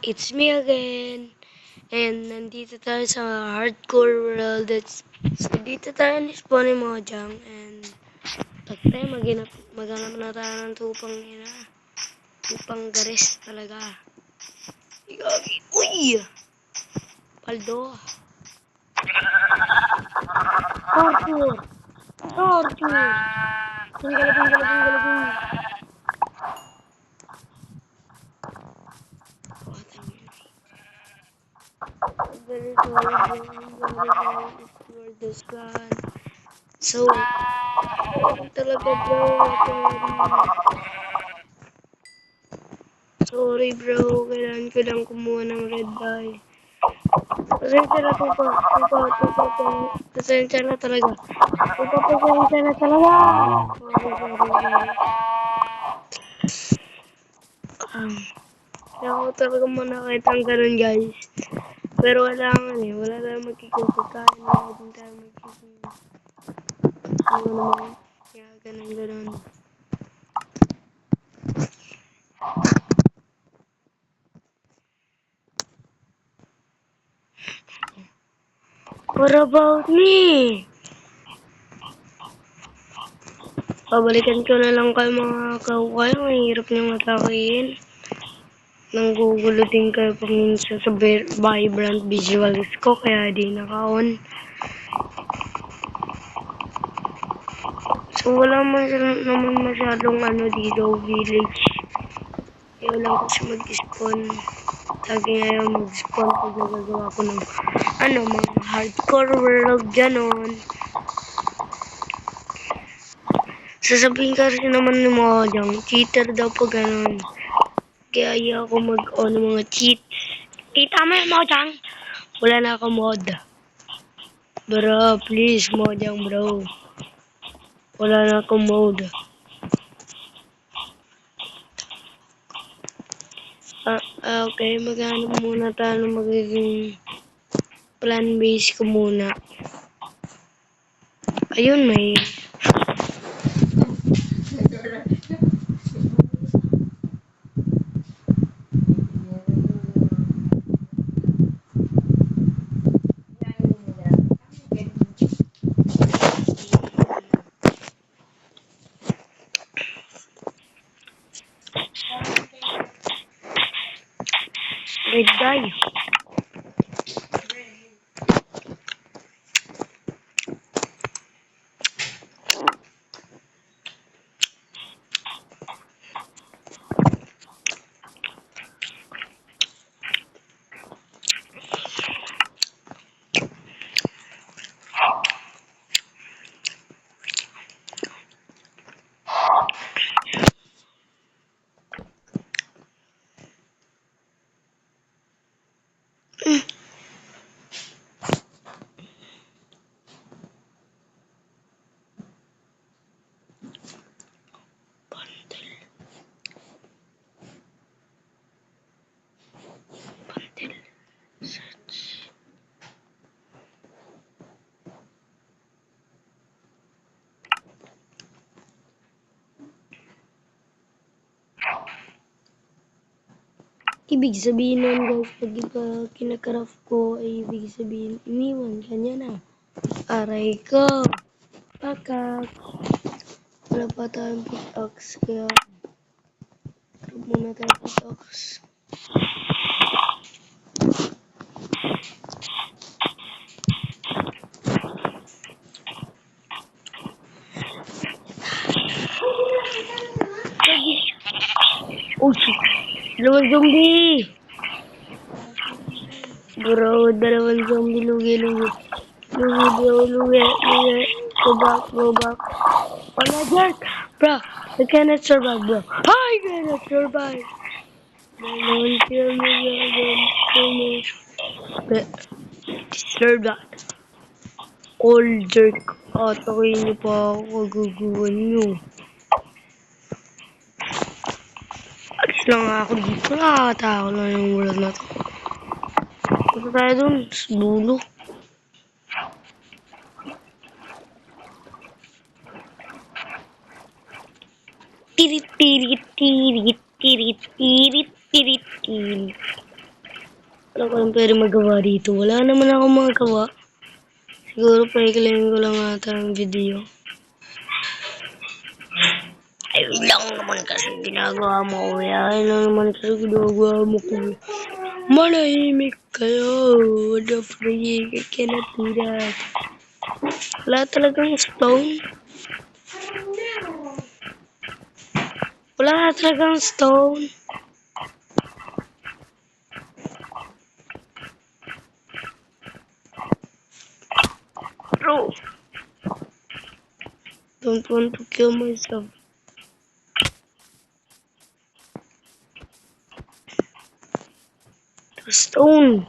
It's me again. And nandito tayo sa hardcore world. So, dito tayo ni Mojang. And tayo maghanap na tayo ng tupang ina. Tupang garis talaga. Igagi. Uy! Paldo. Torture! Torture! Galabing. Very sorry, bro. This gun. So, talaga bro. Sorry bro, kailangan ko lang kumuha ng red dye. Pasensya na tupa. Pasensya na talaga. Pasensya na talaga. Sorry. Kaya ako talaga muna kahit ang ganun guys. Pero wala tayong magkikita. Wala din tayo magkikita. Ano naman? Kaya ganun. What about me? Pabalikan ko na lang kayo mga kaway. Ang hirap niyong atakin. Nanggugulo din kayo paminsan sa vibrant visuals ko. Kaya di naka-on. So wala naman masyadong dito village. Kaya lang kasi mag-spawn. Lagi ngayon mag-spawn pag nagagawa ko ng mga hardcore world ganon. Sasabihin kasi naman ni Mojang, cheater daw pag ganon. Kaya ayaw ako mag-on ng mga cheats. Kita mo yung Mojang? Wala na ako mod. Bro, please Mojang bro. Wala na ako mod. Okay, maghanap muna tayo ng magiging plan base ko muna. Ayun, may red guy. Ibig sabihin nun guys, pag iba kinakraft ko, ay ibig sabihin, iniwan ka niya na. Aray ko. Pakak. Wala pa tayong pickaxe, kaya craft muna tayo pickaxe. Oh shit! Dalawang zombie! Bro, dalawang zombie, lugi. Go back. Oh my god! Bro, I cannot survive, bro. I cannot survive! Dalawang kill me. Deserve that. Cold jerk. Atakin niyo pa ako, guguwan niyo. Alis lang ako dito. Nakakatawa lang yung world na to. Punta tayo dun, sa dulo. Tirit. Wala ko lang pwede magawa dito. Wala naman ako magawa. Siguro paikalayin ko lang ata ang video. Ay, lang naman kasi ginagawa mo, kuya. Ay, lang naman kasi ginagawa mo, kuya. Manahimik kayo. What the freak? I cannot do that. Wala talagang stone. Wala talagang stone. Bro. Don't want to kill myself. The stone.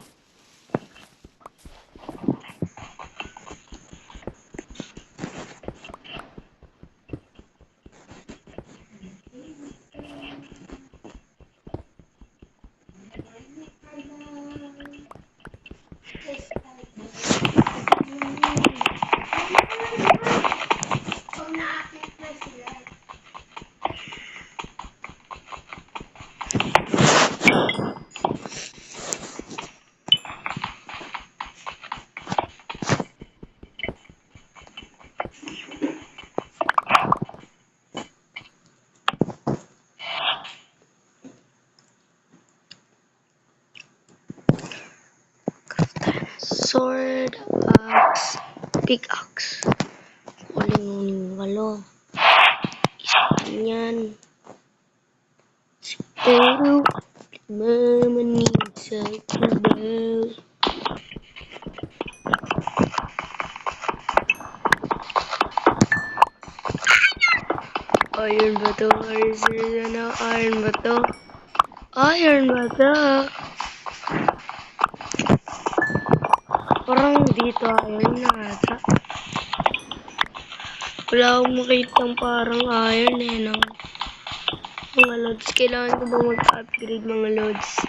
Sword, axe, pickaxe. Uling walo. Isa yan. Siguro, mamanig sa kubaw. Iron ba to? Iron ba to? Iron ba to? Parang dito iron na ata. Wala akong makitang parang iron eh, no? Mga loads, kailangan ko ba mag-upgrade mga loads?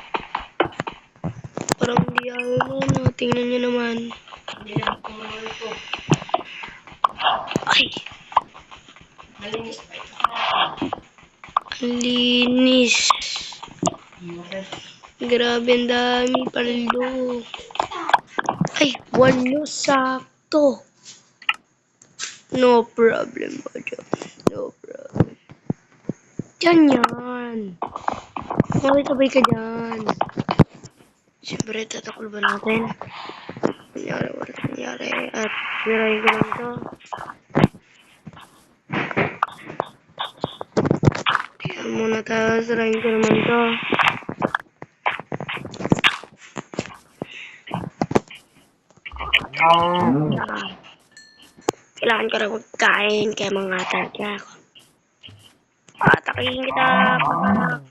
Parang di iron na, no? Tingnan nyo naman. Ay! Ang linis. Grabe, ang dami paldo. Ay, walo sakto. No problem, Bojo. No problem. Diyan yan. Sabay-sabay ka dyan. Siyempre, tatakol ba natin? Nangyari, wala nangyari. At niray ko lang to. Tingnan muna tayo. Sirayin ko naman to. Kailangan ko na magkain. Kaya mga tatya ako. Patakihin kita. Patak.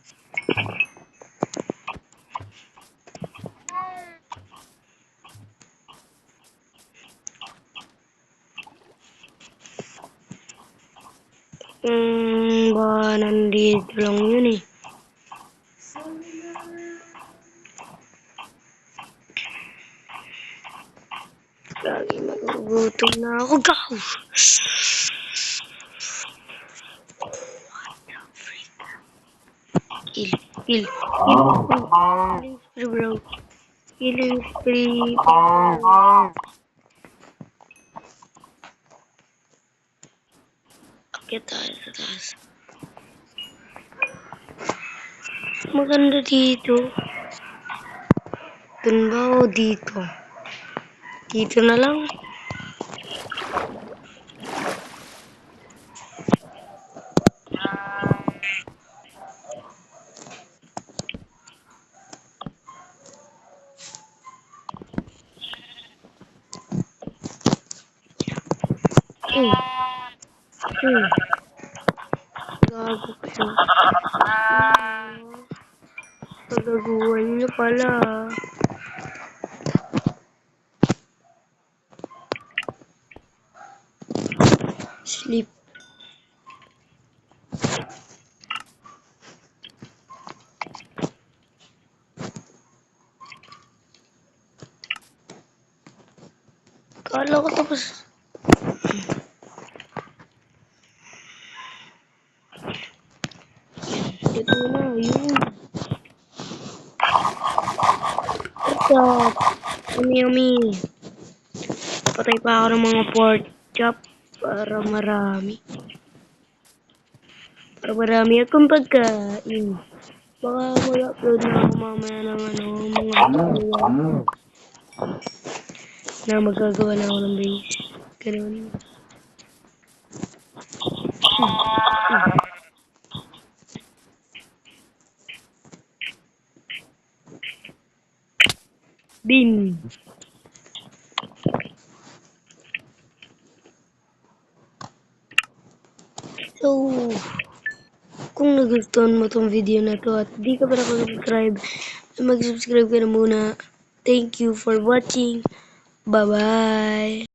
Ba, nandito lang yun eh. Lagi magugutom na ako, gaw! What the freak? Kill. Killing spree, bro. Killing spree. Akit tayo sa taas. Maganda dito. Dun ba o dito? Dito na lang. Gago kayo. Pagaguhan nyo pala. Sleep. Kala ko tapos. Ito na, yun. Stop! Yummy, yummy. Patay pa ako ng mga pork chop para marami. Para marami akong pagkain. Baka mag-upload na ako mamaya ng mga video na magagawa na ako ng base. Ganun. Bin. So, kung nagustuhan mo tong video na to at di ka pa nakasubscribe, mag-subscribe ka na muna. Thank you for watching. Bye-bye.